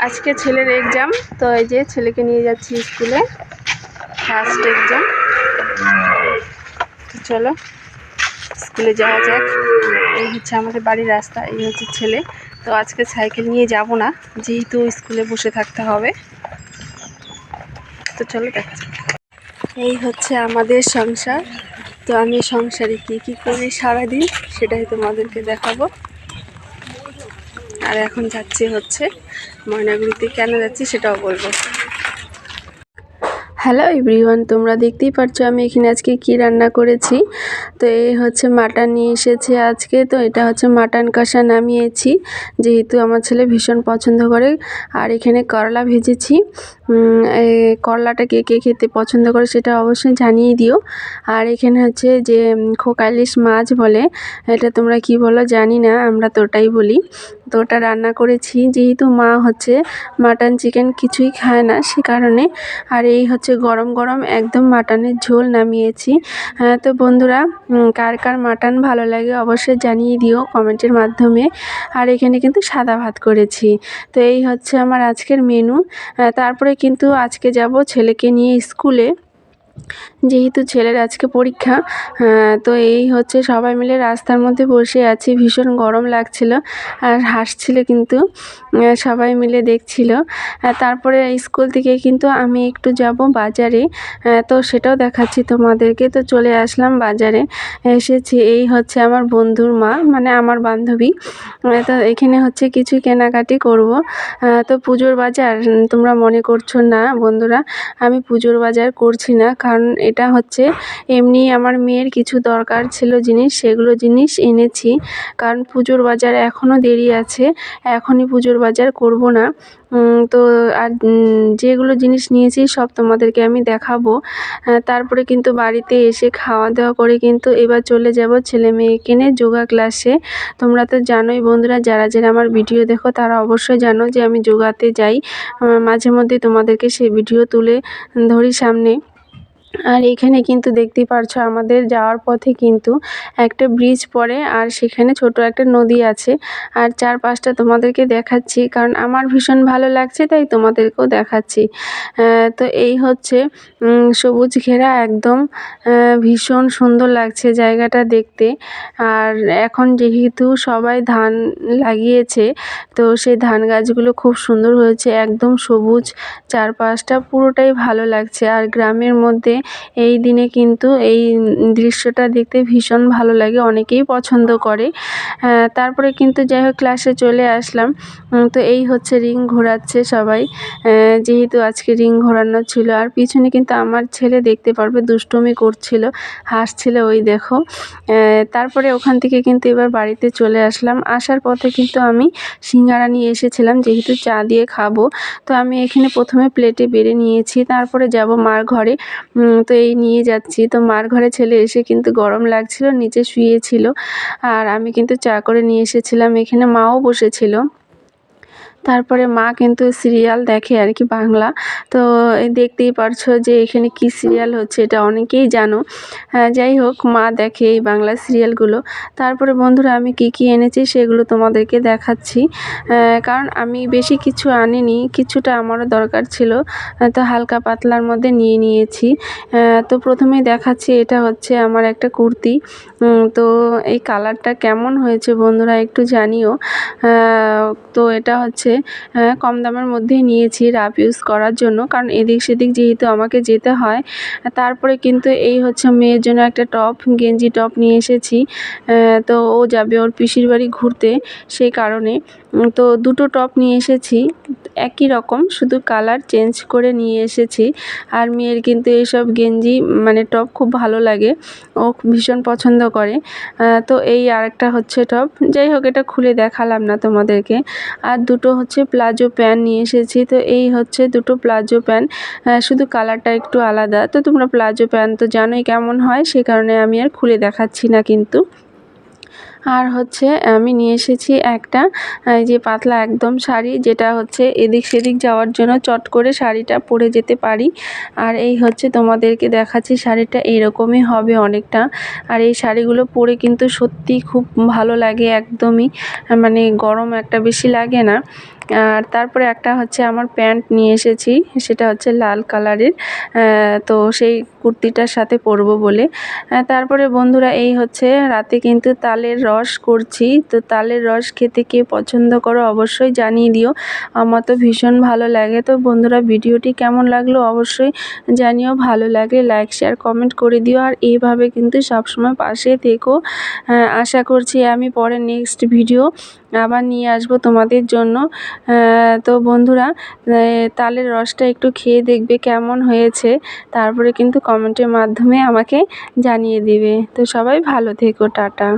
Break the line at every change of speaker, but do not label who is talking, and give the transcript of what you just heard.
আজকে ছেলের এক্সাম, তো এই যে ছেলেকে নিয়ে যাচ্ছি স্কুলে, ফার্স্ট এক্সাম। তো চলো স্কুলে যাওয়া যাক। এই হচ্ছে আমাদের বাড়ির রাস্তা, এই হচ্ছে ছেলে। তো আজকে সাইকেল নিয়ে যাব না, যেহেতু স্কুলে বসে থাকতে হবে। তো চলো দেখা যাক। এই হচ্ছে আমাদের সংসার। তো আমি সংসারে কী কী করি সারাদিন সেটাই তোমাদেরকে দেখাবো। আর এখন যাচ্ছি হচ্ছে ময়নাগুড়িতে, কেন যাচ্ছি সেটাও বলবো। হ্যালো এভরিওয়ান, তোমরা দেখতেই পাচ্ছ আমি এখানে আজকে কি রান্না করেছি। তো এই হচ্ছে মাটন নিয়ে এসেছে আজকে। তো এটা হচ্ছে মাটন কষা নামিয়েছি, যেহেতু আমার ছেলে ভীষণ পছন্দ করে। আর এখানে করলা ভেজেছি। করলাটা কে কে খেতে পছন্দ করে সেটা অবশ্যই জানিয়ে দিও। আর এখানে হচ্ছে যে খোকা ইলিশ মাছ বলে, এটা তোমরা কি বলো জানি না, আমরা তো ওটাই বলি। তো ওটা রান্না করেছি, যেহেতু মা হচ্ছে মাটন চিকেন কিছুই খায় না, সে কারণে। আর এই হচ্ছে গরম গরম একদম মাটনের ঝোল নামিয়েছি। তো বন্ধুরা, কার কার মাটন ভালো লাগে অবশ্যই জানিয়ে দিও কমেন্টের মাধ্যমে। আর এখানে কিন্তু সাদা ভাত করেছি। তো এই হচ্ছে আমার আজকের মেনু। তারপরে কিন্তু আজকে যাব ছেলেকে নিয়ে স্কুলে, যেহেতু ছেলের আজকে পরীক্ষা। তো এই হচ্ছে সবাই মিলে রাস্তার মধ্যে বসে আছি, ভীষণ গরম লাগছিল আর হাসছিল কিন্তু সবাই মিলে দেখছিল। তারপরে স্কুল থেকে কিন্তু আমি একটু যাব বাজারে, তো সেটাও দেখাচ্ছি তোমাদেরকে। তো চলে আসলাম বাজারে, এসেছি। এই হচ্ছে আমার বন্ধুর মা, মানে আমার বান্ধবী। তো এখানে হচ্ছে কিছু কেনাকাটি করব। তো পুজোর বাজার তোমরা মনে করছো না বন্ধুরা, আমি পুজোর বাজার করছি না, কারণ এটা হচ্ছে এমনি আমার মেয়ের কিছু দরকার ছিল জিনিস, সেগুলো জিনিস এনেছি। কারণ পুজোর বাজার এখনও দেরি আছে, এখনই পুজোর বাজার করব না। তো আর যেগুলো জিনিস নিয়েছি সব তোমাদেরকে আমি দেখাবো। তারপরে কিন্তু বাড়িতে এসে খাওয়া দাওয়া করে কিন্তু এবার চলে যাব ছেলে মেয়েকে নিয়ে যোগা ক্লাসে। তোমরা তো জানোই বন্ধুরা, যারা যারা আমার ভিডিও দেখো তারা অবশ্যই জানো যে আমি যোগাতে যাই। মাঝে মধ্যে তোমাদেরকে সেই ভিডিও তুলে ধরি সামনে। আর এখানে কিন্তু দেখতেই পারছো আমাদের যাওয়ার পথে কিন্তু একটা ব্রিজ পড়ে, আর সেখানে ছোট একটা নদী আছে। আর চারপাশটা তোমাদেরকে দেখাচ্ছি, কারণ আমার ভীষণ ভালো লাগছে তাই তোমাদেরকেও দেখাচ্ছি। তো এই হচ্ছে সবুজ ঘেরা একদম, ভীষণ সুন্দর লাগছে জায়গাটা দেখতে। আর এখন যেহেতু সবাই ধান লাগিয়েছে, তো সেই ধান গাছগুলো খুব সুন্দর হয়েছে, একদম সবুজ চারপাশটা, পুরোটাই ভালো লাগছে। আর গ্রামের মধ্যে এই দিনে কিন্তু এই দৃশ্যটা দেখতে ভীষণ ভালো লাগে, অনেকেই পছন্দ করে। তারপরে কিন্তু যাই হোক ক্লাসে চলে আসলাম। তো এই হচ্ছে রিং ঘোরাচ্ছে সবাই, যেহেতু আজকে রিং ঘোরানো ছিল। আর পিছনে কিন্তু আমার ছেলে দেখতে পারবে দুষ্টুমি করছিল, হাসছিল, ওই দেখো। তারপরে ওখান থেকে কিন্তু এবার বাড়িতে চলে আসলাম। আসার পথে কিন্তু আমি সিঙ্গারা নিয়ে এসেছিলাম, যেহেতু চা দিয়ে খাবো। তো আমি এখানে প্রথমে প্লেটে বেড়ে নিয়েছি, তারপরে যাব মার ঘরে। তো এই নিয়ে যাচ্ছি। তো মার ঘরে ছেলে এসে কিন্তু গরম লাগছিল, নিচে শুয়েছিল। আর আমি কিন্তু চা করে নিয়ে এসেছিলাম, এখানে মাও বসেছিল। তারপরে মা কিন্তু সিরিয়াল দেখে আর কি, বাংলা। তো দেখতেই পারছো যে এখানে কি সিরিয়াল হচ্ছে, এটা অনেকেই জানো। যাই হোক, মা দেখে এই বাংলা সিরিয়ালগুলো। তারপরে বন্ধুরা আমি কি কি এনেছি সেগুলো তোমাদেরকে দেখাচ্ছি। কারণ আমি বেশি কিছু আনিনি, কিছুটা আমারও দরকার ছিল, তো হালকা পাতলার মধ্যে নিয়ে নিয়েছি। তো প্রথমেই দেখাচ্ছি, এটা হচ্ছে আমার একটা কুর্তি। তো এই কালারটা কেমন হয়েছে বন্ধুরা একটু জানিও। তো এটা হচ্ছে কম দামের মধ্যেই নিয়েছি রাফ ইউজ করার জন্য, কারণ এদিক সেদিক যেহেতু আমাকে যেতে হয়। তারপরে কিন্তু এই হচ্ছে মেয়ের জন্য একটা টপ, গেঞ্জি টপ নিয়ে এসেছি। তো ও যাবে ওর পিসির বাড়ি ঘুরতে, সেই কারণে। তো দুটো টপ নিয়ে এসেছি, একই রকম, শুধু কালার চেঞ্জ করে নিয়ে এসেছি। আর মেয়ের কিন্তু এইসব গেঞ্জি মানে টপ খুব ভালো লাগে, ও ভীষণ পছন্দ করে। তো এই আরেকটা হচ্ছে টপ, যাই হোক এটা খুলে দেখালাম না তোমাদেরকে। আর দুটো হচ্ছে প্লাজো প্যান্ট নিয়ে এসেছি। তো এই হচ্ছে দুটো প্লাজো প্যান্ট, শুধু কালারটা একটু আলাদা। তো তোমরা প্লাজো প্যান্ট তো জানোই কেমন হয়, সে কারণে আমি আর খুলে দেখাচ্ছি না কিন্তু। আর হচ্ছে আমি নিয়ে এসেছি একটা যে পাতলা একদম শাড়ি, যেটা হচ্ছে এদিক সেদিক যাওয়ার জন্য চট করে শাড়িটা পরে যেতে পারি। আর এই হচ্ছে তোমাদেরকে দেখাচ্ছি, শাড়িটা এইরকমই হবে অনেকটা। আর এই শাড়িগুলো পরে কিন্তু সত্যিই খুব ভালো লাগে, একদমই মানে গরম একটা বেশি লাগে না। আর তারপরে একটা হচ্ছে আমার প্যান্ট নিয়ে এসেছি, সেটা হচ্ছে লাল কালারের, তো সেই কুর্তিটার সাথে পরবো বলে। তারপরে বন্ধুরা এই হচ্ছে রাতে কিন্তু তালের রস করছি। তো তালের রস খেতে কে পছন্দ করো অবশ্যই জানিয়ে দিও, আমার তো ভীষণ ভালো লাগে। তো বন্ধুরা ভিডিওটি কেমন লাগলো অবশ্যই জানিও, ভালো লাগলে লাইক শেয়ার কমেন্ট করে দিও। আর এইভাবে কিন্তু সবসময় পাশে থেকো। আশা করছি আমি পরে নেক্সট ভিডিও আবার নিয়ে আসবো তোমাদের জন্য। তো বন্ধুরা তালের রসটা একটু খেয়ে দেখবে কেমন হয়েছে, তারপরে কিন্তু কমেন্টের মাধ্যমে আমাকে জানিয়ে দিবে। তো সবাই ভালো থেকো, টাটা।